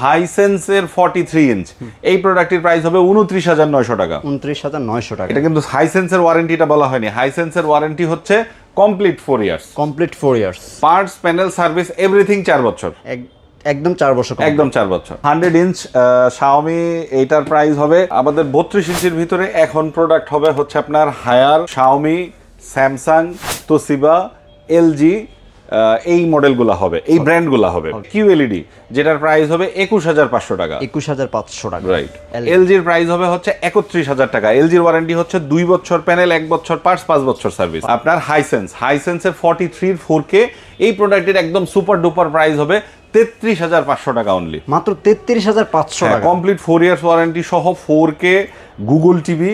হাইসেন্সের 43 inch এই প্রোডাক্টের price হবে 29900 টাকা। 29900 টাকা। এটা কিন্তু হাইসেন্সের ওয়ারেন্টিটা বলা হয়নি। হাইসেন্সের ওয়ারেন্টি হচ্ছে complete 4 years. Complete 4 years. Parts, panel, service everything 4 বছর। একদম 4 বছর। একদম 4 বছর। 100 ইঞ্চ Xiaomi এইটার প্রাইস হবে আমাদের 32 ইঞ্চির ভিতরে এখন প্রোডাক্ট হবে হচ্ছে আপনার higher, Xiaomi, Samsung, Toshiba, LG এই মডেলগুলো হবে, এই ব্র্যান্ডগুলো হবে। QLED যেটার প্রাইস হবে 21500 টাকা। 21500 টাকা। রাইট। LGর প্রাইস হবে হচ্ছে 31000 টাকা। LGর ওয়ারেন্টি হচ্ছে 2 বছর প্যানেল, 1 বছর পার্টস, 5 বছর সার্ভিস। আপনার হাইসেন্সের 43 4K এই প্রোডাক্টের একদম সুপার ডুপার প্রাইস হবে 33500 টাকা অনলি। মাত্র 33500 টাকা। কমপ্লিট 4 ইয়ার্স ওয়ারেন্টি সহ 4K Google TV,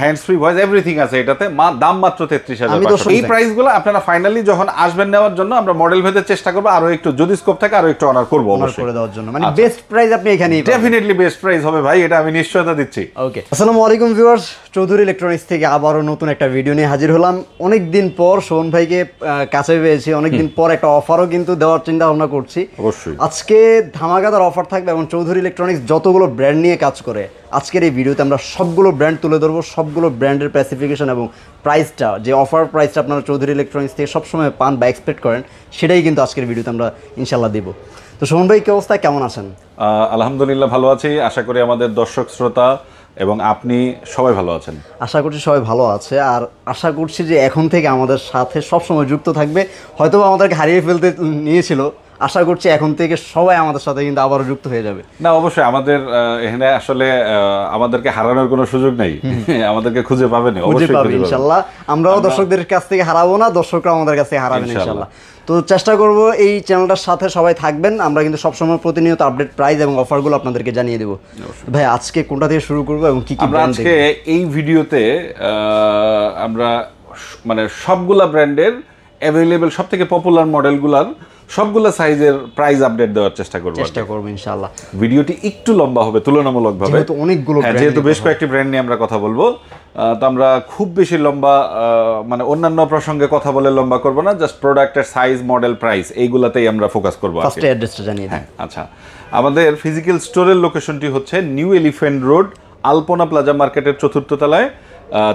hands free voice everything আছে এটাতে। দাম মাত্র 33500। এই প্রাইসগুলো আপনারা ফাইনালি যখন আসবেন নেওয়ার জন্য আমরা মডেল ভেদে চেষ্টা করব আরো একটু, যদি স্কোপ থাকে আরো একটু অনার করব অবশ্যই করে দেওয়ার জন্য। মানে বেস্ট প্রাইস আপনি এখানেই পাবেন। ডেফিনেটলি বেস্ট প্রাইস হবে ভাই, এটা আমি নিশ্চয়তা দিচ্ছি। ওকে, আসসালামু আলাইকুম ভিউয়ার্স, চৌধুরী ইলেকট্রনিক্স থেকে আবারও নতুন একটা ভিডিও নিয়ে হাজির হলাম। অনেকদিন পর শোভন ভাইকে কাছে পেয়েছি, অনেকদিন পর একটা অফারও কিন্তু দেওয়ার চিন্তা ভাবনা করছি। অবশ্যই আজকে ধামাকাদার অফার থাকবে এবং চৌধুরী ইলেকট্রনিক্স যতগুলো ব্র্যান্ড নিয়ে কাজ করে আজকের এই ভিডিওতে আমরা সবগুলো ব্র্যান্ড তুলে ধরবো, সবগুলো ব্র্যান্ডের স্পেসিফিকেশন এবং প্রাইসটা, যে অফার প্রাইসটা আপনারা চৌধুরী ইলেকট্রনিক্স থেকে সবসময় পান বা এক্সপেক্ট করেন, সেটাই কিন্তু আজকের ভিডিওতে আমরা ইনশাল্লাহ দিব। তো শোভন ভাই, কি অবস্থা, কেমন আছেন? আলহামদুলিল্লাহ ভালো আছি। আশা করি আমাদের দর্শক শ্রোতা এবং আপনি সবাই ভালো আছেন। আশা করছি সবাই ভালো আছে, আর আশা করছি যে এখন থেকে আমাদের সাথে সবসময় যুক্ত থাকবে। হয়তো আমাদেরকে হারিয়ে ফেলতে নিয়েছিল, আশা করছি এখন থেকে সবাই আমাদের সাথে কিন্তু আবারও যুক্ত হয়ে যাবে। না অবশ্যই, আমাদের এখানে আসলে আমাদেরকে হারানোর কোনো সুযোগ নেই, আমাদেরকে খুঁজে পাবেন, খুঁজে পাবে ইনশাআল্লাহ। আমরাও দর্শকদের কাছ থেকে হারাবো না, দর্শকরা আমাদের কাছে হারাবেন ইনশাআল্লাহ। তো চেষ্টা করব এই চ্যানেলটার সাথে সবাই থাকবেন, আমরা কিন্তু সবসময় প্রতিনিয়ত আপডেট প্রাইস এবং অফারগুলো আপনাদেরকে জানিয়ে দেবো। ভাই আজকে কোনটা থেকে শুরু করবো এবং কি কি আমরা আজকে এই ভিডিওতে আমরা মানে সবগুলা ব্র্যান্ডের অ্যাভেলেবল সবথেকে পপুলার মডেলগুলার সবগুলা সাইজের প্রাইস আপডেট দেওয়ার চেষ্টা করব ইনশাআল্লাহ। ভিডিওটি একটু লম্বা হবে তুলনামূলকভাবে, যেহেতু অনেকগুলো ব্র্যান্ড, যেহেতু বেশ কয়েকটি ব্র্যান্ড নিয়ে আমরা কথা বলবো। তো আমরা খুব বেশি লম্বা মানে অন্যান্য প্রসঙ্গে কথা বলে লম্বা করব না, জাস্ট প্রোডাক্টের সাইজ, মডেল, প্রাইস এইগুলাতেই আমরা ফোকাস করব। ফার্স্টে অ্যাড্রেসটা জানিয়ে দিন। আচ্ছা, আমাদের ফিজিক্যাল স্টোরের লোকেশনটি হচ্ছে নিউ এলিফ্যান্ট রোড, আলপনা প্লাজা মার্কেটের 4th তলায়।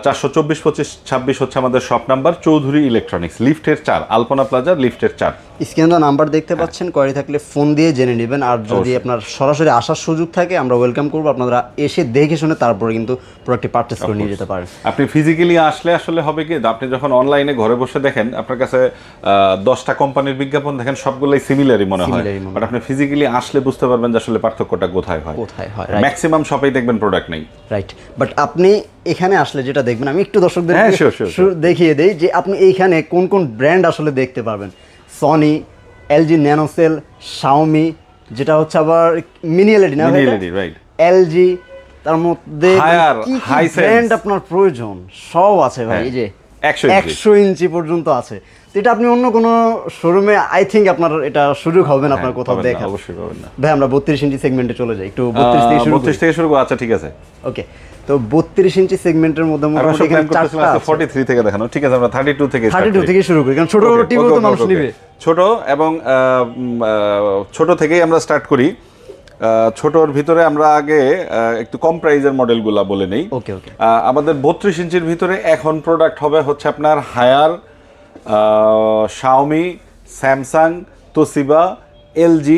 424-25-26 হচ্ছে আমাদের শপ নাম্বার, চৌধুরী ইলেকট্রনিক্স, লিফটের 4, আলপনা প্লাজা লিফটের 4। স্ক্রিনে নাম্বার দেখতে পাচ্ছেন, কোয়ারি থাকলে ফোন দিয়ে জেনে নেবেন। আর যদি আপনার সরাসরি আসার সুযোগ থাকে আমরা ওয়েলকাম করবো, আপনারা এসে দেখে শুনে তারপরে কিন্তু প্রোডাক্টটি পারচেজ করে নিয়ে যেতে পারেন। আপনি ফিজিক্যালি আসলে আসলে হবে কি, আপনি যখন অনলাইনে ঘরে বসে দেখেন আপনার কাছে 10টা কোম্পানির বিজ্ঞাপন দেখেন, সবগুলোই সিমিলারই মনে হয়, বাট আপনি ফিজিক্যালি আসলে বুঝতে পারবেন যে আসলে পার্থক্যটা কোথায় হয়। ম্যাক্সিমাম শপেই দেখবেন প্রোডাক্ট নেই, রাইট। বাট আপনি এখানে আসলে যেটা দেখবেন, আমি একটু দর্শকদের দেখিয়ে দেই যে আপনি এইখানে কোন কোন ব্র্যান্ড আসলে দেখতে পারবেন। সনি, LG ন্যানোসেল, Xiaomi, যেটা হচ্ছে আবার মিনি এলইডি না, রাইট, LG, তার মধ্যে কি ব্র্যান্ড আপনার প্রয়োজন সব আছে ভাই। এই যে 100 ইঞ্চি পর্যন্ত আছে। এটা আপনি অন্য কোনো শোরুমে আই থিঙ্ক আপনার এটা সুযোগ হবে না আপনার কোথাও দেখা। অবশ্যই পাবেন না ভাই। আমরা 32 ইঞ্চি সেগমেন্টে চলে যাই, একটু 32 থেকে শুরু করব। আচ্ছা ঠিক আছে, ওকে। তো 32 ইঞ্চি সেগমেন্টের মধ্যে মোটামুটি এখানে 4টা আছে। 43 থেকে দেখানো, ঠিক আছে, আমরা 32 থেকে শুরু করি, কারণ ছোট বড় টিভিও তো মানুষ নেবে। ছোট এবং ছোট থেকেই আমরা স্টার্ট করি। ছোটর ভিতরে আমরা আগে একটু কম প্রাইজের মডেলগুলা বলে নেই। ওকে ওকে। আমাদের 32 ইঞ্চির ভিতরে এখন প্রোডাক্ট হবে হচ্ছে আপনার higher, Xiaomi, Samsung, Toshiba, LG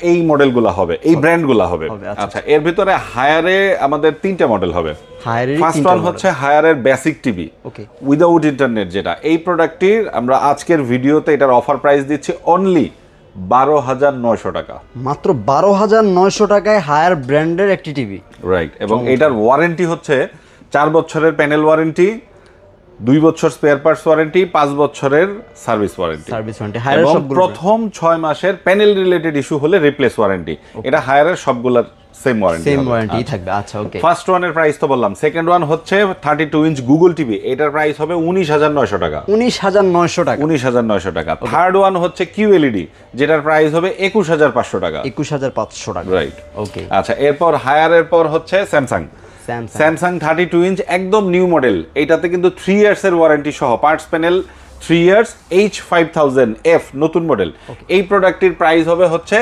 এই মডেলগুলো হবে, এই ব্র্যান্ডগুলো হবে। আচ্ছা, এর ভিতরে হায়ারে আমাদের 3টা মডেল হবে। ফার্স্ট ওয়ান হচ্ছে হায়ারের বেসিক টিভি উইদাউট ইন্টারনেট, যেটা এই প্রোডাক্টটির আমরা আজকের ভিডিওতে এটার অফার প্রাইস দিচ্ছি অনলি 12900 টাকা। মাত্র 12900 টাকায় হায়ার ব্র্যান্ডের একটি টিভি, রাইট। এবং এটার ওয়ারেন্টি হচ্ছে 4 বছরের প্যানেল ওয়ারেন্টি, 2 বছর স্পেয়ার পার্টস ওয়ারেন্টি, 5 বছরের সার্ভিস ওয়ারেন্টি। এবং প্রথম 6 মাসের প্যানেল রিলেটেড ইস্যু হলে রিপ্লেস ওয়ারেন্টি। এটা হায়ারের সবগুলোর সেম ওয়ারেন্টি থাকবে। আচ্ছা ওকে। ফার্স্ট ওয়ানের প্রাইস তো বললাম। সেকেন্ড ওয়ান হচ্ছে 32 ইঞ্চ গুগল টিভি, এটার প্রাইস হবে 19900 টাকা। 19900 টাকা। থার্ড ওয়ান হচ্ছে QLED, যেটার প্রাইস হবে 21500 টাকা। 21500 টাকা, রাইট, ওকে। আচ্ছা, এরপর হায়ারের পর হচ্ছে স্যামসাং 32 ইঞ্চ একদম নিউ মডেল। এইটাতে কিন্তু 3 ইয়ার্স এর ওয়ারেন্টি সহ, পার্টস প্যানেল 3 ইয়ার্স, H5000F নতুন মডেল। এই প্রোডাক্টটির প্রাইস হবে হচ্ছে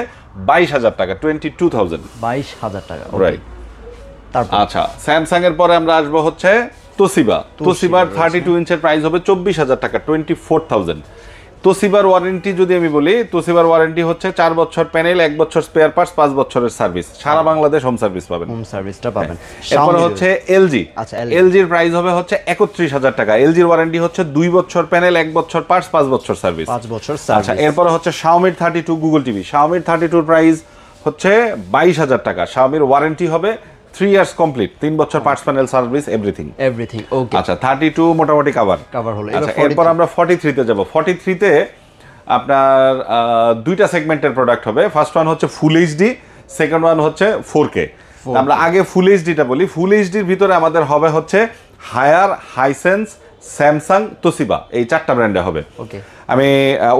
22,000 টাকা, 22,000। 22,000 টাকা, রাইট। তারপর আচ্ছা, স্যামসাং এর পরে আমরা আসবো হচ্ছে তোশিবার 32 ইঞ্চের প্রাইস হবে 24,000 টাকা, 24,000। তোশিবার ওয়ারেন্টি যদি আমি বলি, তোশিবার ওয়ারেন্টি হচ্ছে 4 বছর প্যানেল, 1 বছর স্পেয়ার পার্টস, 5 বছরের সার্ভিস, সারা বাংলাদেশ হোম সার্ভিস পাবেন। হোম সার্ভিসটা পাবেন। এরপর হচ্ছে এলজি। আচ্ছা, এলজির প্রাইস হবে হচ্ছে 31,000 টাকা। এলজির ওয়ারেন্টি হচ্ছে 2 বছর প্যানেল, 1 বছর পার্টস, 5 বছর সার্ভিস। 5 বছর আচ্ছা, সার্ভিস। এরপর হচ্ছে শাওমির 32 গুগল টিভি। শাওমির 32 প্রাইস হচ্ছে 22,000 টাকা। শাওমির ওয়ারেন্টি হবে 3 ইয়ার্স কমপ্লিট, 3 বছর পার্টস, প্যানেল, সার্ভিস, এভরিথিং। ওকে। আচ্ছা, 32 মোটামুটি কভার হলো। আচ্ছা, এরপর আমরা 43 তে যাব। 43 তে আপনার দুইটা সেগমেন্টের প্রোডাক্ট হবে। ফার্স্ট ওয়ান হচ্ছে ফুল এইচডি, সেকেন্ড ওয়ান হচ্ছে 4K। আমরা আগে ফুল এইচডিটা বলি। ফুল এইচডির ভিতরে আমাদের হবে হচ্ছে হায়ার, হাইসেন্স, স্যামসাং, তোশিবা, এই 4টা ব্র্যান্ডে হবে। ওকে। আমি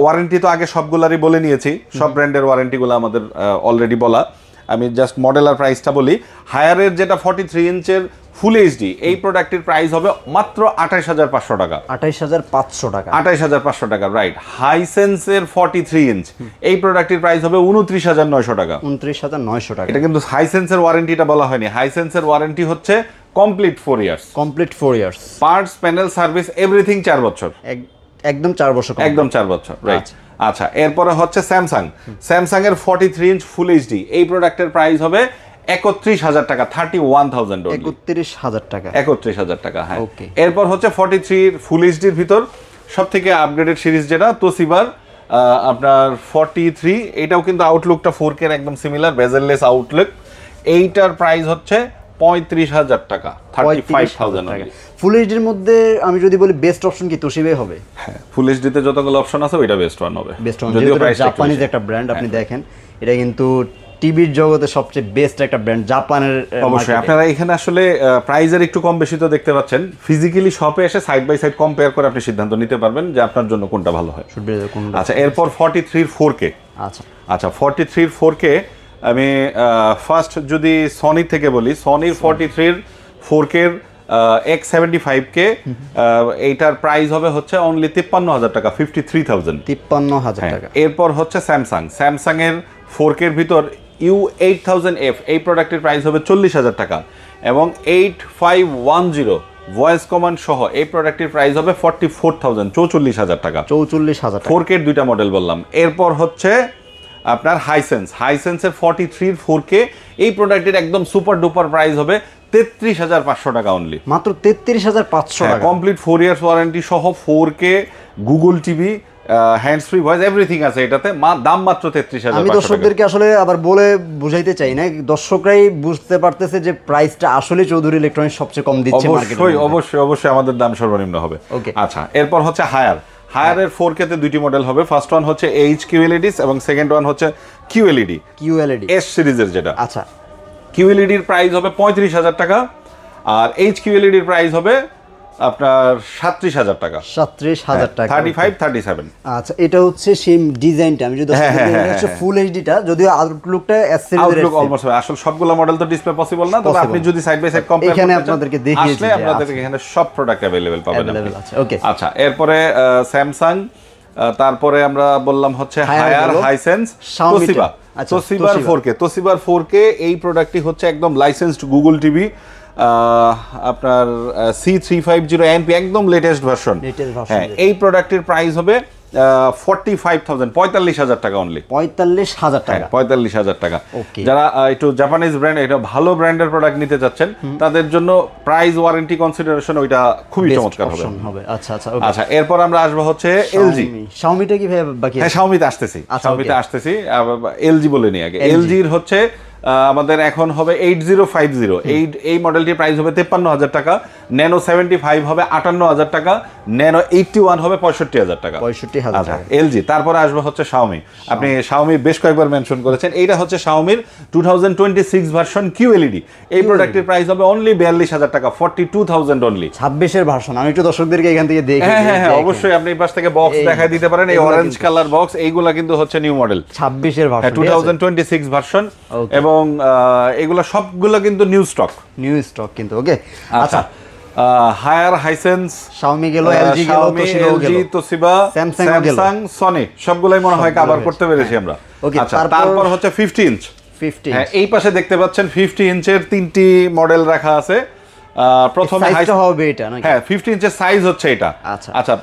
ওয়ারেন্টি তো আগে সবগুলারই বলে নিয়েছি, সব ব্র্যান্ডের ওয়ারেন্টিগুলো আমাদের অলরেডি বলা। আমি জাস্ট মডেল আর প্রাইসটা বলি। হায়ারের যেটা 43 ইঞ্চের ফুল এইচডি, এই প্রোডাক্টের প্রাইস হবে মাত্র 28,500 টাকা। 28,500 টাকা। 28,500 টাকা, রাইট। হাইসেন্সের 43 ইঞ্চ, এই প্রোডাক্টের প্রাইস হবে 29,900 টাকা। 29,900 টাকা। এটা কিন্তু হাইসেন্সের ওয়ারেন্টিটা বলা হয়নি। হাইসেন্সের ওয়ারেন্টি হচ্ছে complete 4 years. Complete 4 years. Parts, panel, service, everything 4 বছর। একদম 4 বছর। একদম 4 বছর, রাইট। আচ্ছা, এরপরে হচ্ছে স্যামসাং এর 43 ইঞ্চ ফুল এইচডি, এই প্রোডাক্টের প্রাইস হবে 31,000 টাকা, 31,000। 31,000 টাকা। 31,000 টাকা, হ্যাঁ। এরপর হচ্ছে 43 ফুল এইচডির ভিতর সব থেকে আপগ্রেডেড সিরিজ যেটা তোশিবার আপনার 43, এটাও কিন্তু আউটলুকটা 4K এর একদম সিমিলার, বেজেললেস আউটলুক। এইটার প্রাইস হচ্ছে 35,000 টাকা, 35,000 টাকা। ফুল এইচডির মধ্যে আমি যদি বলি বেস্ট অপশন কি তোশিবাই হবে? হ্যাঁ, ফুল এইচডিতে যতগুলো অপশন আছে ওইটা বেস্ট ওয়ান হবে। বেস্ট ওয়ান, যদিও জাপানিজ একটা ব্র্যান্ড, আপনি দেখেন এটা কিন্তু টিভির জগতে সবচেয়ে বেস্ট একটা ব্র্যান্ড জাপানের। অবশ্যই আপনারা এখানে আসলে প্রাইজের একটু কম বেশি তো দেখতে পাচ্ছেন। ফিজিক্যালি শপে এসে সাইড বাই সাইড কম্পেয়ার করে আপনি সিদ্ধান্ত নিতে পারবেন যে আপনার জন্য কোনটা ভালো হয়। আচ্ছা, এরপর 43 4K। আচ্ছা, 43 4K আমি ফার্স্ট যদি সনি থেকে বলি, সনির 43 4K X75K, এইটার প্রাইস হবে হচ্ছে অনলি 53,000 টাকা, 53,000। 53,000 টাকা। এরপর হচ্ছে স্যামসাং এর 4K এর ভিতর U8000F, এই প্রোডাক্টের প্রাইস হবে 40,000 টাকা, এবং 8510 ভয়েস কমান্ড সহ এই প্রোডাক্টের প্রাইস হবে 44,000, 44,000 টাকা। 44,000 4K এর দুইটা মডেল বললাম। এরপর হচ্ছে আপনার হাইসেন্সের 43 4K, এই প্রোডাক্টের একদম সুপার ডুপার প্রাইস হবে 33,500 টাকা অনলি। মাত্র 33,500 টাকা। কমপ্লিট 4 ইয়ার্স ওয়ারেন্টি সহ 4K Google TV, hands free voice, everything আছে এটাতে। দাম মাত্র 33,500 আমি দর্শকদেরকে আসলে আবার বলে বুঝাইতে চাই না, দর্শকরাই বুঝতে পারতেছে যে প্রাইসটা আসলে চৌধুরী ইলেকট্রনিক্স সবচেয়ে কম দিচ্ছে মার্কেটে। অবশ্যই আমাদের দাম সর্বনিম্ন হবে। আচ্ছা, এরপর হচ্ছে হায়ারের 4K তে দুইটি মডেল হবে। ফার্স্ট ওয়ান হচ্ছে HQLED এবং সেকেন্ড ওয়ান হচ্ছে QLED এস সিরিজের যেটা। আচ্ছা, QLED এর প্রাইস হবে 35,000 টাকা, আর HQLED এর প্রাইস হবে আপনার 37,000 টাকা। 37,000 টাকা, 35 37। আচ্ছা, এটা হচ্ছে সেম ডিজাইনটা। আমি যদি হচ্ছে ফুল এইচডিটা, যদিও আউটলুকটা এস সিরিজের আউটলুক অলমোস্ট হবে। আসলে সবগুলো মডেল তো ডিসপ্লে পসিবল না, তবে আপনি যদি সাইড বাই সাইড কম্পেয়ার এখানে আপনাদেরকে দেখিয়েছি, আসলে আপনাদেরকে এখানে সব প্রোডাক্ট अवेलेबल পাবেন। ওকে। আচ্ছা, এরপরে স্যামসাং, তারপরে আমরা বললাম হচ্ছে হায়ার, হাইসেন্স, তোশিবার 4K। তোশিবার 4K এই প্রোডাক্টটি হচ্ছে একদম লাইসেন্সড গুগল টিভি, আপনার C350 MP, একদম লেটেস্ট ভার্সন। হ্যাঁ, এই প্রোডাক্টের প্রাইস হবে 45,000, 45,000 টাকা অনলি। 45,000 টাকা, 45,000 টাকা। যারা একটু জাপানিজ ব্র্যান্ড, এটা ভালো ব্র্যান্ডের প্রোডাক্ট নিতে চাচ্ছেন, তাদের জন্য প্রাইস ওয়ারেন্টি কনসিডারেশন ওইটা খুবই চমৎকার হবে। আচ্ছা আচ্ছা। আচ্ছা, এরপর আমরা আসবো হচ্ছে এলজি। শাওমিটা কি বাকি? হ্যাঁ, শাওমিতে আসতেছি। এলজি বলে নি আগে। এলজির হচ্ছে আমাদের এখন হবে 8050, এই মডেলটির প্রাইস হবে 53,000 টাকা, ন্যানো 75 হবে 58,000 টাকা, ন্যানো 81 হবে 65,000 টাকা। 65,000 টাকা এলজি। তারপরে আসবে হচ্ছে শাওমি। আপনি শাওমি বেশ কয়েকবার মেনশন করেছেন। এইটা হচ্ছে শাওমির 2026 ভার্সন QLED, এই প্রোডাক্টের প্রাইস হবে অনলি 42,000 টাকা, 42,000 অনলি। 26 এর ভার্সন। আমি একটু দর্শকদেরকে এখান থেকে দেখি। হ্যাঁ, অবশ্যই আপনি এই পাশ থেকে বক্স দেখায় দিতে পারেন। এই অরেঞ্জ কালার বক্স, এইগুলা কিন্তু হচ্ছে নিউ মডেল 26 এর ভার্সন, 2026 ভার্সন, এবং এগুলো সবগুলো কিন্তু নিউ স্টক কিন্তু। ওকে। আচ্ছা, হায়ার, হাইসেন্স, Xiaomi গেল, LG গেল, Toshiba, Samsung, Sony সবগুলাই মনে হয় কভার করতে পেরেছি আমরা। আচ্ছা, তারপর হচ্ছে 50 ইঞ্চ। হ্যাঁ, এই পাশে দেখতে পাচ্ছেন 50 ইঞ্চের তিনটি মডেল রাখা আছে। প্রথমে সাইজটা হবে এটা নাকি? হ্যাঁ, 50 ইঞ্চের সাইজ হচ্ছে এটা। আচ্ছা,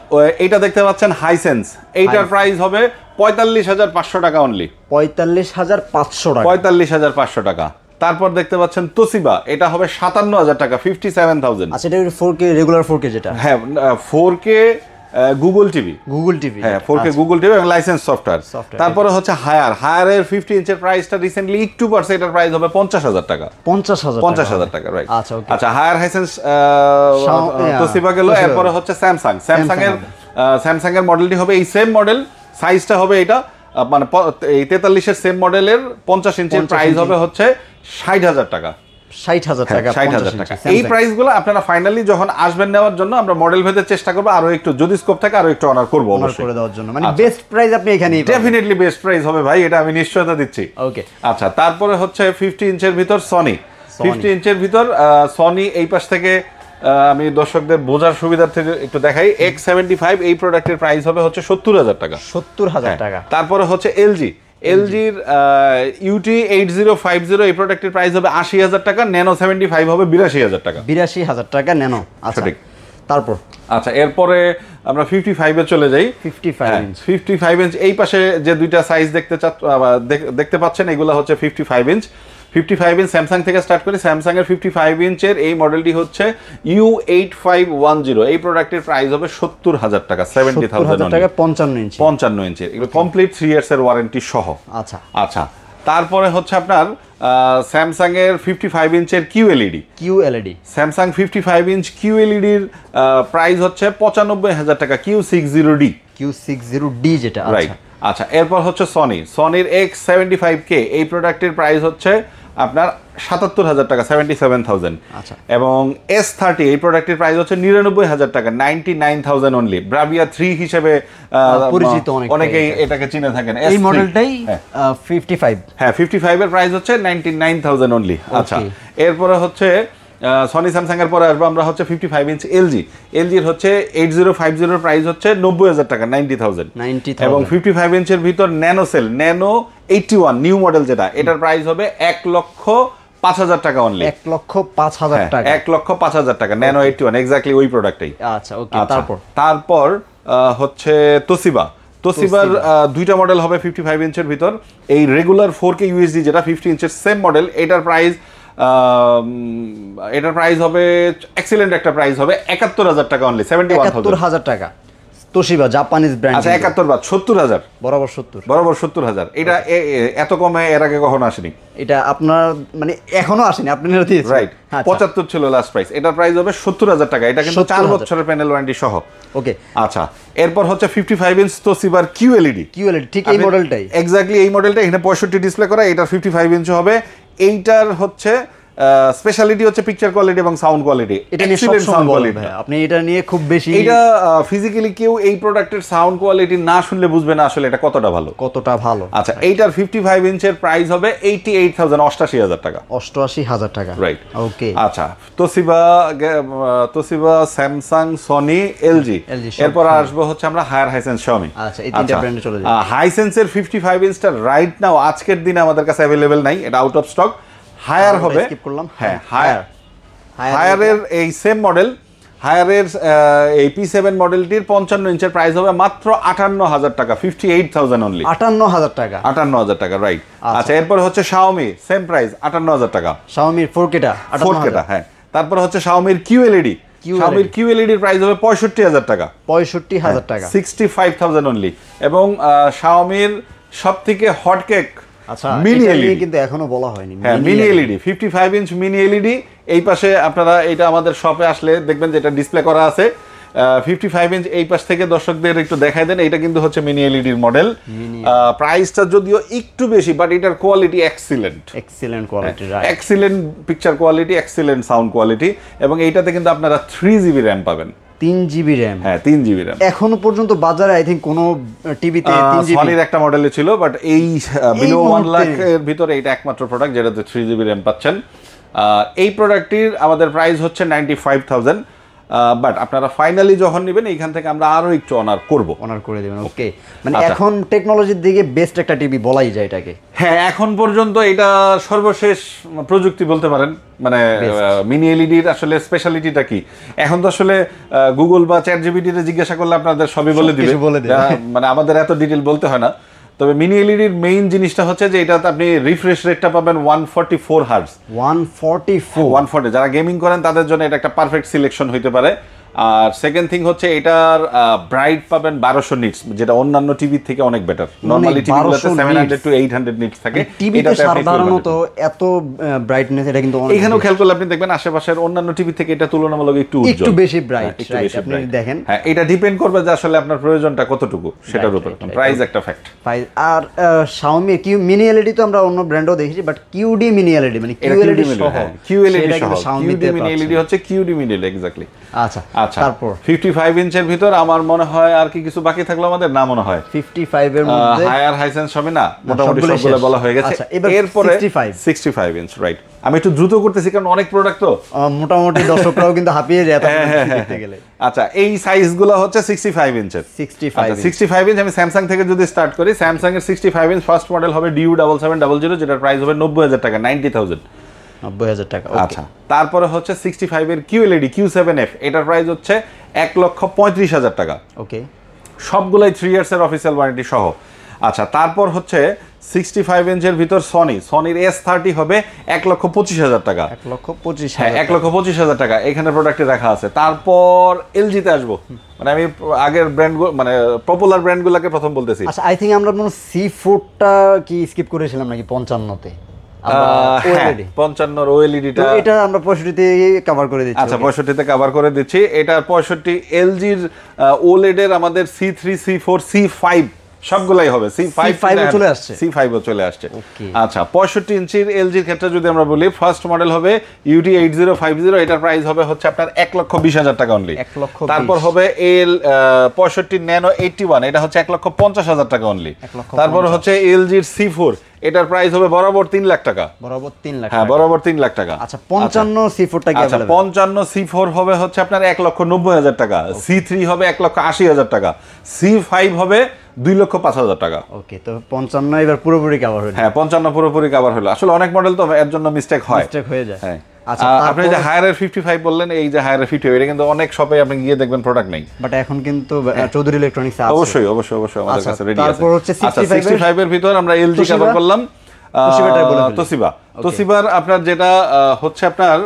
এইটা দেখতে পাচ্ছেন হাইসেন্স, এইটার প্রাইস হবে 45,500 টাকা অনলি। 45,500 টাকা। 45,500 টাকা। তারপর দেখতে পাচ্ছেন তোশিবা, এটা হবে 57,000 টাকা, 57,000। আচ্ছা, এটা 4K রেগুলার 4K যেটা? হ্যাঁ, 4K গুগল টিভি। হ্যাঁ, 4K গুগল টিভি এবং লাইসেন্স সফটওয়্যার। তারপরে হচ্ছে হায়ারের 50 ইঞ্চের প্রাইসটা রিসেন্টলি একটু বাড়ছে, এটার প্রাইস হবে 50,000 টাকা। 50,000 টাকা, রাইট। আচ্ছা, হায়ার, হাইসেন্স, তোশিবা গেল। এরপরে হচ্ছে স্যামসাং এর মডেলটি হবে এই সেম মডেল, সাইজটা হবে এটা মানে এই 43-এর সেম মডেলের 50 ইঞ্চের প্রাইস হবে হচ্ছে 60,000 টাকা। 60,000 টাকা। 60,000 টাকা। এই প্রাইসগুলো আপনারা ফাইনালি যখন আসবেন নেওয়ার জন্য আমরা মডেল ভেদে চেষ্টা করব, আরো একটু যদি স্কোপ থাকে আরো একটু অনার করব অবশ্যই করে দেওয়ার জন্য। মানে বেস্ট প্রাইস আপনি এখানেই পাবেন। ডেফিনেটলি বেস্ট প্রাইস হবে ভাই, এটা আমি নিশ্চয়তা দিচ্ছি। ওকে। আচ্ছা, তারপরে হচ্ছে 50 ইঞ্চের ভিতর সনি। 50 ইঞ্চের ভিতর সনি, এই পাশ থেকে আমি দর্শকদের বোঝার সুবিধার্থে একটু দেখাই। X75 এই প্রোডাক্টের প্রাইস হবে হচ্ছে 70,000 টাকা। 70,000 টাকা। তারপরে হচ্ছে এলজির UT 8050 এই প্রোডাক্টের প্রাইস হবে 80,000 টাকা। ন্যানো 75 হবে 82,000 টাকা। 82,000 টাকা ন্যানো। আচ্ছা, ঠিক। তারপর আচ্ছা, এরপরে আমরা 55 এ চলে যাই। 55 ইঞ্চ এই পাশে যে দুইটা সাইজ দেখতে পাচ্ছেন, এগুলো হচ্ছে 55 ইঞ্চ। 55 ইঞ্চ স্যামসাং থেকে স্টার্ট করি। স্যামসাং এর 55 ইঞ্চের এই মডেলটি হচ্ছে U8510। এই প্রোডাক্টের প্রাইস হবে 70,000 টাকা, 70,000 টাকা। 55 ইঞ্চি। 55 ইঞ্চের, এগুলো কমপ্লিট 3 ইয়ার্স এর ওয়ারেন্টি সহ। আচ্ছা, তারপরে হচ্ছে আপনার স্যামসাং এর 55 ইঞ্চের QLED। স্যামসাং 55 ইঞ্চ QLED-র প্রাইস হচ্ছে 95,000 টাকা, Q60D যেটা। রাইট। আচ্ছা, এরপর হচ্ছে সনির X75K এই প্রোডাক্টের প্রাইস হচ্ছে আপনার 77,000 টাকা, 77,000। আচ্ছা, এবং S30 এই প্রোডাক্টের প্রাইস হচ্ছে 99,000 টাকা, 99,000 অনলি। ব্রাভিয়া 3 হিসেবে পরিচিত, অনেকেই এটাকে চিনে থাকেন। এই মডেলটাই 55। হ্যাঁ, 55 এর প্রাইস হচ্ছে 99,000 অনলি। আচ্ছা, এরপরে হচ্ছে সনি স্যামসাং এর পরে আসবো আমরা হচ্ছে 55 ইঞ্চ এলজির হচ্ছে 8050 এর প্রাইস হচ্ছে 90,000 টাকা, 90,000। এবং 55 ইঞ্চের ভিতর ন্যানো 81 নিউ মডেল যেটা, এটার প্রাইস হবে 1,05,000 টাকা অনলি। 1,05,000 টাকা। 1,05,000 টাকা, ন্যানো 81, এক্স্যাক্টলি ওই প্রোডাক্টটাই। আচ্ছা, ওকে। তারপর হচ্ছে তোশিবার দুইটা মডেল হবে 55 ইঞ্চের ভিতর। এই রেগুলার 4K UHD যেটা 50 ইঞ্চের সেম মডেল, এটার প্রাইস হবে এক্সিলেন্ট একটা প্রাইস হবে 71,000 টাকা অনলি, 71,000 টাকা। Toshiba Japanese brand. আচ্ছা, 71 বাদ 70,000, বরাবর 70,000। এটা এত কমে এর আগে কখনো আসেনি। এটা আপনার মানে এখনো আসেনি, আপনি দিয়েছেন, রাইট। 75 ছিল লাস্ট প্রাইস। এটার প্রাইস হবে 70,000 টাকা। এটা কিন্তু 4 বছরের প্যানেল ওয়ারেন্টি সহ। ওকে। আচ্ছা, এরপর হচ্ছে 55 ইঞ্চ তোশিবার QLED। ঠিক এই মডেলটাই, এক্স্যাক্টলি এই মডেলটা। এখানে 65 ডিসপ্লে করা, এটা 55 ইঞ্চ হবে। এইটার হচ্ছে স্পেশালিটি হচ্ছে পিকচার কোয়ালিটি এবং সাউন্ড কোয়ালিটি। এটা নিয়ে সাউন্ড কোয়ালিটি আপনি এটা নিয়ে খুব বেশি, এটা ফিজিক্যালি কেউ এই প্রোডাক্টের সাউন্ড কোয়ালিটি না শুনলে বুঝবে না আসলে এটা কতটা ভালো। আচ্ছা, এইটার 55 ইঞ্চের প্রাইস হবে 88,000, 88,000 টাকা। 88,000 টাকা, রাইট। ওকে। আচ্ছা, তোশিবা, স্যামসাং, সনি, এলজি। এরপর আসবো হচ্ছে আমরা হায়ার, হাইসেন্স, শাওমি। আচ্ছা, এই তিনটা ব্র্যান্ডে চলে যাই। হাইসেন্সের 55 ইঞ্চটা রাইট নাও আজকের দিনে আমাদের কাছে अवेलेबल নাই, এটা আউট অফ স্টক। হায়ার হবে, হ্যাঁ, হায়ারের এই সেম মডেল, হায়ারের এই P7 মডেলটির 55 ইঞ্চের প্রাইস হবে মাত্র 58,000 টাকা, 58,000 অনলি। 58,000 টাকা, 58,000 টাকা, রাইট। আচ্ছা, এরপর হচ্ছে শাওমি, সেম প্রাইস 58,000 টাকা। শাওমির 4Kটা 4Kটা, হ্যাঁ। তারপর হচ্ছে শাওমির QLED। শাওমির QLED এর প্রাইস হবে 65,000 টাকা, 65,000 টাকা, 65,000 অনলি। এবং শাওমির সবথেকে হট কেক, আচ্ছা, মিনি এলইডি কিন্তু এখনো বলা হয়নি। হ্যাঁ, mini LED 55 inch mini LED. এই পাশে আপনারা এটা আমাদের শপে আসলে দেখবেন যেটা ডিসপ্লে করা আছে 55 ইঞ্চ। এই পাশ থেকে দর্শকদের একটু দেখাই দেন, এটা কিন্তু হচ্ছে মিনি এলইডির মডেল। প্রাইসটা যদিও একটু বেশি, বাট এটার quality excellent quality, excellent picture quality, excellent sound quality. এবং এইটাতে কিন্তু আপনারা 3GB র্যাম পাবেন, 3GB র্যাম। হ্যাঁ, 3GB র্যাম। এখনো পর্যন্ত বাজারে আই থিংক কোনো টিভিতে 3GB, সনির একটা মডেলে ছিল, বাট এই বিলো 1 লাখ এর ভিতরে এটা একমাত্র প্রোডাক্ট যেটাতে 3GB র্যাম পাচ্ছেন। এই প্রোডাক্টটির আমাদের প্রাইস হচ্ছে 95,000। বাট আপনারা ফাইনালি যখন নেবেন এইখান থেকে আমরা আরো একটু অনার করে দেবেন। ওকে, মানে এখন টেকনোলজির দিকে বেস্ট একটা টিভি বলাই যায় এটাকে। হ্যাঁ, এখন পর্যন্ত এটা সর্বশেষ প্রযুক্তি বলতে পারেন। মানে মিনি এলইডির আসলে স্পেশালিটিটা কি, এখন তো আসলে গুগল বা চ্যাট জিপিটিতে জিজ্ঞাসা করলে আপনাদের সবই বলে দিবে, মানে আমাদের এত ডিটেল বলতে হয় না। তবে মিনি এলইডির মেইন জিনিসটা হচ্ছে যে এটাতে আপনি রিফ্রেশ রেটটা পাবেন 144 হার্টজ। 140, যারা গেমিং করেন তাদের জন্য এটা একটা পারফেক্ট সিলেকশন হইতে পারে। আর সেকেন্ড থিং হচ্ছে এটার ব্রাইট পাবেন 1200 নিটস, যেটা অন্যান্য টিভি থেকে অনেক বেটার। নরমালি টিভিগুলোতে 700 টু 800 নিটস থাকে, টিভিতে সাধারণত এত ব্রাইটনেস এটা কিন্তু এখানেও খেয়াল করলে আপনি দেখবেন আশেপাশের অন্যান্য টিভি থেকে এটা তুলনামূলক একটু বেশি ব্রাইট, রাইট? আপনি দেখেন, হ্যাঁ, এটা ডিপেন্ড করবে যে আসলে আপনার প্রয়োজনটা কতটুকু সেটার উপর। প্রাইস একটা ফ্যাক্ট। আর Xiaomi মিনি এলইডি তো আমরা অন্য ব্র্যান্ডও দেখেছি, বাট কিউডি মিনি এলইডি মানে কিউএলইডি সহ, কিউএলইডি সহ, কিউডি মিনি এলইডি হচ্ছে কিউডি মিনি এলইডি এক্স্যাক্টলি। আচ্ছা, তারপর 55 ইঞ্চের ভিতর আমার মনে হয় আর কি কিছু বাকি থাকলো আমাদের, না মনে হয় 55 এর মধ্যে হায়ার হাইসেন্স হবে না, মোটামুটি সবগুলো বলা হয়ে গেছে। এরপরে 65 ইঞ্চ, রাইট। আমি একটু দ্রুত করতেছি কারণ অনেক প্রোডাক্ট তো, মোটামুটি দর্শকরাও কিন্তু হাঁপিয়ে যায় দেখতে গেলে। আচ্ছা, এই সাইজগুলো হচ্ছে 65 ইঞ্চের। 65 ইঞ্চ আমি স্যামসাং থেকে যদি স্টার্ট করি, স্যামসাং এর 65 ইঞ্চ ফার্স্ট মডেল হবে DU7700, যেটার প্রাইস হবে 90,000 টাকা, 90,000 টাকা। আচ্ছা, তারপরে হচ্ছে 65 এর QLED Q7F, এটার প্রাইস হচ্ছে 1,35,000 টাকা। ওকে, সবগুলাই 3 ইয়ার্স এর অফিসিয়াল ওয়ারেন্টি সহ। আচ্ছা, তারপর হচ্ছে 65 ইঞ্চের ভিতর সনির S30 হবে 1,25,000 টাকা। 1,25,000 টাকা এখানে প্রোডাক্টে রাখা আছে। তারপর এলজিতে আসবো, মানে আমি আগের ব্র্যান্ড মানে পপুলার ব্র্যান্ডগুলোকে প্রথম বলতেছি। আচ্ছা, আই থিংক আমরা C4টা কি স্কিপ করেছিলাম নাকি 55 তে? 55 OLED-টা এটা আমরা 65 তে কভার করে দিচ্ছি। আচ্ছা, 65 তে কভার করে দিচ্ছি। এটা 65 এলজির OLED এর আমাদের C3, C4, C5 সবগুলাই হবে। C5 ও চলে আসছে। আচ্ছা, 65 ইঞ্চির এলজির ক্ষেত্রে যদি আমরা বলি, ফার্স্ট মডেল হবে UT8050, এটার প্রাইস হবে হচ্ছে আপনার 1,20,000 টাকা অনলি। তারপর হবে এল 65 ন্যানো 81, এটা হচ্ছে 1,50,000 টাকা অনলি। তারপর হচ্ছে এলজির C4, এটার প্রাইস হবে বরাবর 3 লাখ টাকা। হ্যাঁ, বরাবর 3 লাখ টাকা। আচ্ছা, 55 C4টা কি আছে? 55 C4 হবে হচ্ছে আপনার 1,90,000 টাকা, C3 হবে 1,80,000 টাকা, C5 হবে 2,05,000 টাকা। ওকে, তো 55 এবার পুরোপুরি কভার হলো। হ্যাঁ, 55 পুরোপুরি কভার হলো। আসলে অনেক মডেল তো এর জন্য মিস্টেক হয়ে যায়। হ্যাঁ, আচ্ছা, আপনি যে হায়ারের 55 বললেন, এই যে হায়ারের 55, এটা কিন্তু অনেক শপে আপনি গিয়ে দেখবেন প্রোডাক্ট নেই, বাট এখন কিন্তু চৌধুরী ইলেকট্রনিক্স আছে। অবশ্যই আমাদের কাছে রেডি আছে। তারপর হচ্ছে 65 এর ভিতর আমরা এলজি কভার করলাম। তোশিবার আপনার যেটা হচ্ছে আপনার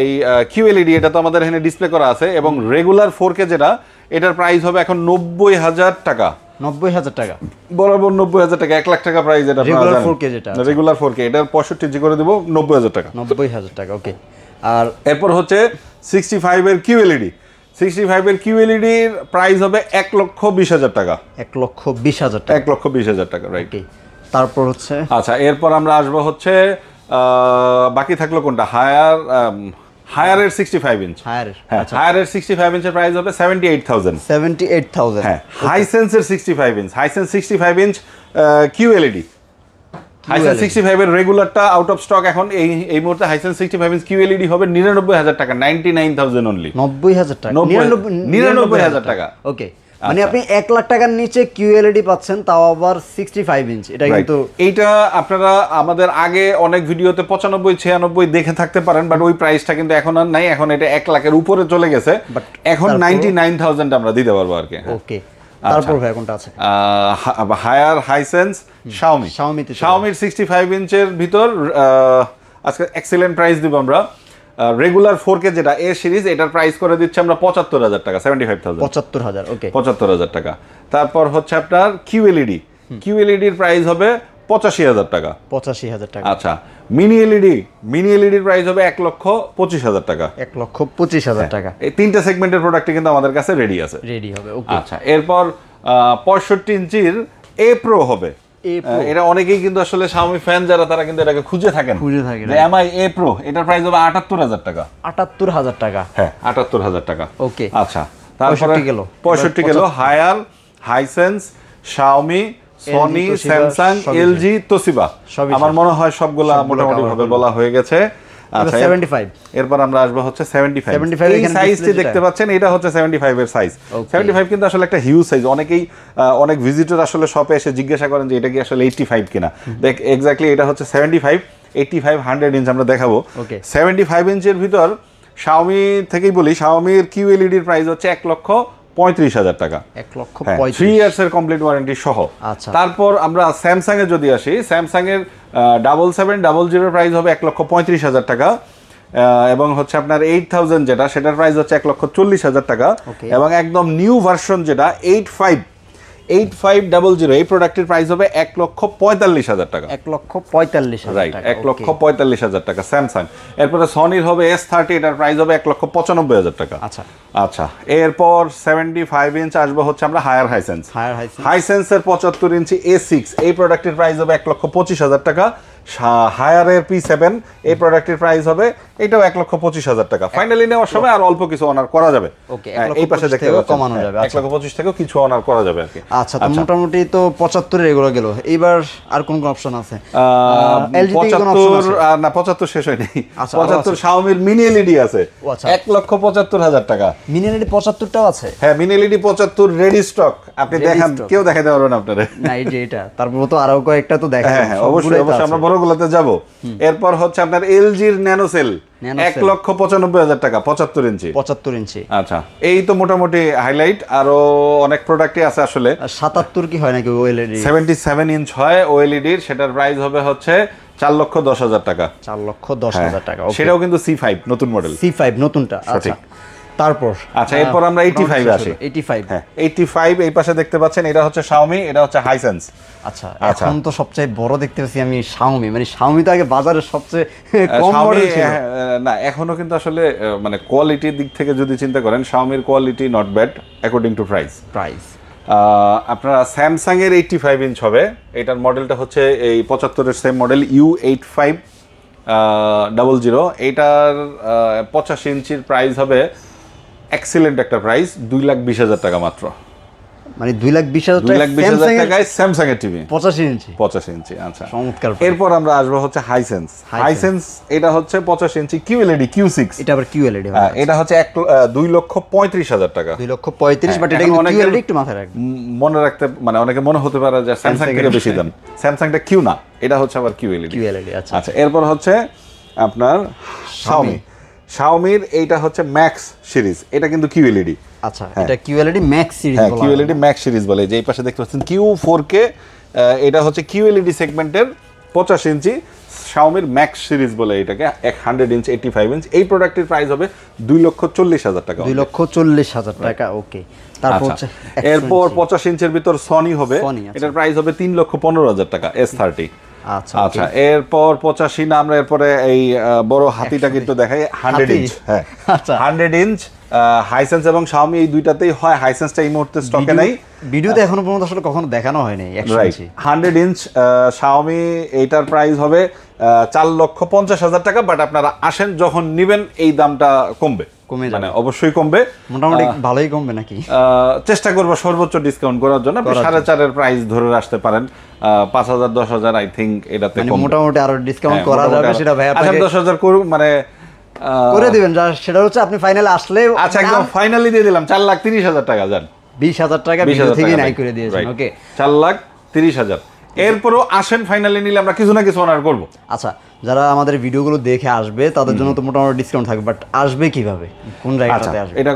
এই QLED, এটা তো আমাদের এখানে ডিসপ্লে করা আছে, এবং রেগুলার 4K যেটা, এটার প্রাইস হবে এখন 90,000 টাকা। 90,000 টাকা, বরাবর 90,000 টাকা, 1 লাখ টাকা প্রাইস। এটা রেগুলার 4K যেটা, রেগুলার 4K, এটার 65 জি করে দেব 90,000 টাকা। 90,000 টাকা। ওকে, আর এরপর হচ্ছে 65 এর QLED। 65 এর QLED এর প্রাইস হবে 1,20,000 টাকা। 1,20,000 টাকা। 1,20,000 টাকা, রাইট। তারপর হচ্ছে, আচ্ছা, এরপর আমরা আসবো হচ্ছে বাকি থাকলো কোনটা, হায়ারের 65 ইঞ্চ। হায়ারের 65 ইঞ্চের প্রাইস হবে 78,000। হ্যাঁ, হাইসেন্সের 65 inch, Hisense 65 inch QLED। Hisense 65 এর রেগুলারটা আউট অফ স্টক এখন। এই মুহূর্তে হাইসেন্স 65 ইঞ্চ QLED হবে 99,000 টাকা, 99,000 অনলি। 90,000 টাকা, 99,000 টাকা। ওকে, মানে আপনি 1 লাখ টাকার নিচে QLED পাচ্ছেন, তাও আবার 65 ইঞ্চ। এটা কিন্তু এইটা আপনারা আমাদের আগে অনেক ভিডিওতে 95, 96 দেখে থাকতে পারেন, বাট ওই প্রাইসটা কিন্তু এখন আর নাই। এখন এটা 1 লাখের উপরে চলে গেছে, এখন 99,000 আমরা দিতে পারবো আর কি। ওকে, তারপর ভাই কোনটা আছে? হায়ার হাইসেন্স Xiaomi 65 ইঞ্চের ভিতর আজকে এক্সেলেন্ট প্রাইস দিব আমরা। রেগুলার 4K যেটা এ সিরিজ, এটার প্রাইস করে দিচ্ছি আমরা 75,000 টাকা, 75,000। 75,000, ওকে, 75,000 টাকা। তারপর হচ্ছে আপনার QLED এর প্রাইস হবে 85,000 টাকা। 85,000 টাকা। আচ্ছা, মিনি এলইডি এর প্রাইস হবে 1,25,000 টাকা। 1,25,000 টাকা। এই তিনটা সেগমেন্টের প্রোডাক্টই কিন্তু আমাদের কাছে রেডি হবে। ওকে, আচ্ছা, এরপর 65 ইঞ্চির A Pro হবে। এটা অনেকেই কিন্তু আসলে Xiaomi ফ্যান যারা, তারা কিন্তু এটাকে খুঁজে থাকেন যে MI A Pro, এটার প্রাইস হবে 78,000 টাকা। 78,000 টাকা। হ্যাঁ, 78,000 টাকা। ওকে, আচ্ছা, তারপরে 65 গেল। Haier, Hisense, Xiaomi, Sony, Samsung, LG, Toshiba, আমার মনে হয় সবগুলা মোটামুটি ভাবে বলা হয়ে গেছে। আচ্ছা 75 এরপর আমরা আসবো হচ্ছে 75 75 এই সাইজটি দেখতে পাচ্ছেন এটা হচ্ছে 75 এর সাইজ 75 কিন্তু আসলে একটা হিউজ সাইজ অনেকেই অনেক ভিজিটর আসলে শপে এসে জিজ্ঞাসা করেন যে এটা কি আসলে 85 কিনা দেখ এক্স্যাক্টলি এটা হচ্ছে 75 85 100 ইঞ্চ আমরা দেখাবো 75 ইঞ্চের ভিতর Xiaomi থেকেই বলি Xiaomi এর QLED এর প্রাইস হচ্ছে 1,35,000 টাকা 1,35,000 3 ইয়ার্স এর কমপ্লিট ওয়ারেন্টি সহ আচ্ছা তারপর আমরা স্যামসাং এ যদি আসি স্যামসাং এর 7700 এর প্রাইস হবে 1,35,000 টাকা এবং হচ্ছে আপনার 8000 যেটা সেটার প্রাইস হচ্ছে 1,40,000 টাকা এবং একদম নিউ ভার্সন যেটা 8500 এই প্রোডাক্টের প্রাইস হবে 1,45,000 টাকা 1,45,000 রাইট 1,45,000 টাকা স্যামসাং এরপরে সনির হবে S30 এটার প্রাইস হবে 1,95,000 টাকা আচ্ছা আচ্ছা এরপর 75 ইঞ্চ আসবে হচ্ছে আমরা হাইসেন্সের 75 ইঞ্চি A6 এই প্রোডাক্টের প্রাইস হবে 1,25,000 টাকা হায়ারের P7 এই প্রোডাক্টের প্রাইস হবে এটাও 1,25,000 টাকা ফাইনালি নেওয়ার সময় আর অল্প কিছু অনার করা যাবে ওকে এই পাশে দেখতে পাচ্ছেন কমানো যাবে 1,25,000 থেকেও কিছু অনার করা যাবে আর কি আচ্ছা তো মোটামুটি তো 75 এর এগুলো গেল এবার আর কোন কোন অপশন আছে LG তে কোন অপশন আছে না 75 শেষ হয়নি 75 Xiaomi এর মিনি LED আছে 1,75,000 টাকা মিনি LED 75 টাও আছে হ্যাঁ মিনি LED 75 রেডি স্টক আপনি দেখান কেউ দেখাতে পারবে না আপনারে না এই যে এটা তারপর তো আরো কয়েকটা তো দেখা হ্যাঁ অবশ্যই আমরা বড়গুলোতে যাব এরপর হচ্ছে আপনার LG এর ন্যানো সেল 1,95,000 টাকা 75 ইঞ্চি আচ্ছা এই তো মোটামুটি হাইলাইট আরো অনেক প্রোডাক্টই আছে আসলে 77 কি হয় নাকি OLED 77 ইঞ্চ হয় OLED এর সেটার প্রাইস হবে হচ্ছে 4,10,000 টাকা 4,10,000 টাকা সেটাও কিন্তু C5 নতুন মডেল C5 নতুনটা আচ্ছা তারপর আচ্ছা এরপর আমরা 85 আসি 85 হ্যাঁ 85 এই পাশে দেখতে পাচ্ছেন এটা হচ্ছে Xiaomi এটা হচ্ছে হাইসেন্স আচ্ছা এখন তো সবচেয়ে বড় দেখতে পাচ্ছি আমি Xiaomi মানে Xiaomi তো আগে বাজারে সবচেয়ে কম মডেল ছিল না এখনো কিন্তু আসলে মানে কোয়ালিটির দিক থেকে যদি চিন্তা করেন Xiaomi এর quality not bad according to price আপনারা স্যামসাং এর 85 ইঞ্চ হবে এটার মডেলটা হচ্ছে এই 75 এর সেম মডেল U8500 এটার 85 ইঞ্চির প্রাইস হবে এক্সিলেন্ট একটা প্রাইস 2,20,000 টাকা মাত্র মানে 2,20,000 টাকায় স্যামসাং এর টিভি 85 ইঞ্চি আচ্ছা চমৎকার এরপর আমরা আসবো হচ্ছে হাইসেন্স এটা হচ্ছে 85 ইঞ্চি QLED Q6 এটা আবার QLED এটা হচ্ছে 2,35,000 টাকা 2,35,000 বাট এটা কিন্তু QLED একটু মাথায় রাখবেন মনে রাখতে মানে অনেকে মনে হতে পারে যে স্যামসাং থেকে বেশি দাম স্যামসাংটা Q না এটা হচ্ছে আবার QLED আচ্ছা এরপর হচ্ছে আপনার Xiaomi এইটা হচ্ছে ম্যাক্স সিরিজ এটা কিন্তু QLED আচ্ছা এটা QLED ম্যাক্স সিরিজ বলা হয় QLED ম্যাক্স সিরিজ বলে যে এই পাশে দেখতে পাচ্ছেন Q4K এটা হচ্ছে QLED সেগমেন্টের 85 ইঞ্চি Xiaomi ম্যাক্স সিরিজ বলে এটাকে 100 ইঞ্চ 85 ইঞ্চ এই প্রোডাক্টের প্রাইস হবে 2,40,000 টাকা 2,40,000 টাকা ওকে তারপর হচ্ছে এরপর 85 ইঞ্চের ভিতর সনি হবে এটার প্রাইস হবে 3,15,000 টাকা S30 আচ্ছা এরপর 85 না আমরা এরপরে এই বড় হাতিটা কিন্তু দেখাই 100 ইঞ্চ হ্যাঁ আচ্ছা 100 ইঞ্চ হাইসেন্স এবং Xiaomi এই দুইটাতেই হয় হাইসেন্সটা এই মুহূর্তে স্টকে নাই ভিডিওতে এখনো পর্যন্ত আসলে কখনো দেখানো হয়নি 100 ইঞ্চ Xiaomi এইটার প্রাইস হবে 4,50,000 টাকা বাট আপনারা আসেন যখন নেবেন এই দামটা কমবে মানে অবশ্যই কমবে মোটামুটি ভালোই কমবে নাকি চেষ্টা করব সর্বোচ্চ ডিসকাউন্ট করার জন্য আপনি 4.5 এর প্রাইস ধরে আসতে পারেন 5,000 10,000 আই থিংক এটাতে মোটামুটি আরো ডিসকাউন্ট করা যাবে সেটা ভাই আপনাকে 10,000 করুন মানে করে দিবেন সেটা হচ্ছে আপনি ফাইনালে আসলে আচ্ছা একদম ফাইনালি দিয়ে দিলাম 4,30,000 টাকা যান 20,000 টাকা ভিডিও থেকে নাই করে দিয়েছেন ওকে 4,30,000 এরপরও আসেন ফাইনালি নিলে আমরা কিছু না কিছু অনার করব আচ্ছা যারা আমাদের ভিডিওগুলো দেখে আসবে তাদের জন্য তো মোটামুটি ডিসকাউন্ট থাকবে বাট আসবে কিভাবে কোন জায়গাটাতে আসবে এটা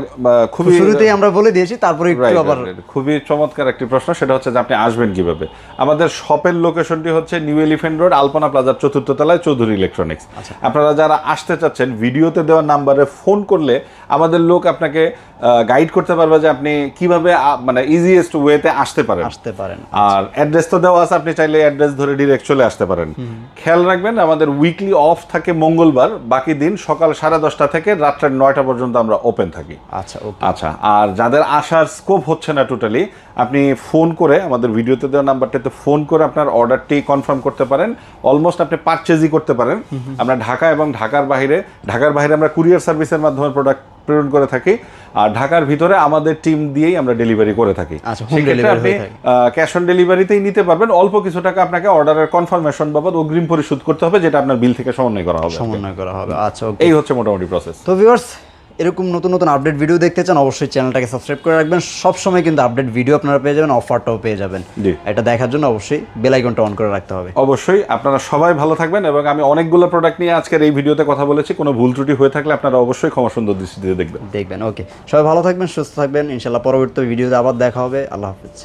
খুবই শুরুতেই আমরা বলে দিয়েছি তারপরে একটু আবার খুবই চমৎকার একটি প্রশ্ন সেটা হচ্ছে যে আপনি আসবেন কিভাবে আমাদের শপের লোকেশনটি হচ্ছে নিউ এলিফ্যান্ট রোড আলপনা প্লাজার 4র্থ তলায় চৌধুরী ইলেকট্রনিক্স আপনারা যারা আসতে চাচ্ছেন ভিডিওতে দেওয়া নাম্বারে ফোন করলে আমাদের লোক আপনাকে গাইড করতে পারবে যে আপনি কিভাবে মানে ইজিয়েস্ট ওয়েতে আসতে পারেন আর অ্যাড্রেস তো দেওয়া আছে আপনি চাইলে অ্যাড্রেস ধরে ডাইরেক্ট চলে আসতে পারেন খেয়াল রাখবেন আমাদের উইকলি অফ থাকে মঙ্গলবার বাকি দিন সকাল 10:30 থেকে রাত্রে 9টা পর্যন্ত আমরা ওপেন থাকি আচ্ছা আর যাদের আসার স্কোপ হচ্ছে না টোটালি আপনি ফোন করে আমাদের ভিডিওতে দেওয়া নাম্বারটাতে ফোন করে আপনার অর্ডারটি কনফার্ম করতে পারেন অলমোস্ট আপনি পারচেজই করতে পারেন আমরা ঢাকা এবং ঢাকার বাইরে আমরা কুরিয়ার সার্ভিসের মাধ্যমে প্রোডাক্ট প্রেরণ করে থাকি, আর ঢাকার ভিতরে আমাদের টিম দিয়েই আমরা ডেলিভারি করে থাকি। সেক্ষেত্রে আপনি ক্যাশ অন ডেলিভারিতেই নিতে পারবেন। অল্প কিছু টাকা আপনাকে অর্ডারের কনফার্মেশন বাবদ অগ্রিম পরিশোধ করতে হবে, যেটা আপনার বিল থেকে সমন্বয় করা হবে। আচ্ছা, এই হচ্ছে মোটামুটি প্রসেস। তো ভিউয়ার্স, এরকম নতুন নতুন আপডেট ভিডিও দেখতে চান অবশ্যই চ্যানেলটাকে সাবস্ক্রাইব করে রাখবেন। সব সময় কিন্তু আপডেট ভিডিও আপনারা পেয়ে যাবেন, অফারটাও পেয়ে যাবেন। এটা দেখার জন্য অবশ্যই বেল আইকনটা অন করে রাখতে হবে। অবশ্যই আপনারা সবাই ভালো থাকবেন, এবং আমি অনেকগুলো প্রোডাক্ট নিয়ে আজকের এই ভিডিওতে কথা বলেছি, কোনো ভুল ত্রুটি হয়ে থাকলে আপনারা অবশ্যই ক্ষমা সুন্দর দৃষ্টিতে দেখবেন। ওকে, সবাই ভালো থাকবেন, সুস্থ থাকবেন। ইনশাআল্লাহ পরবর্তী ভিডিওতে আবার দেখা হবে। আল্লাহ হাফেজ।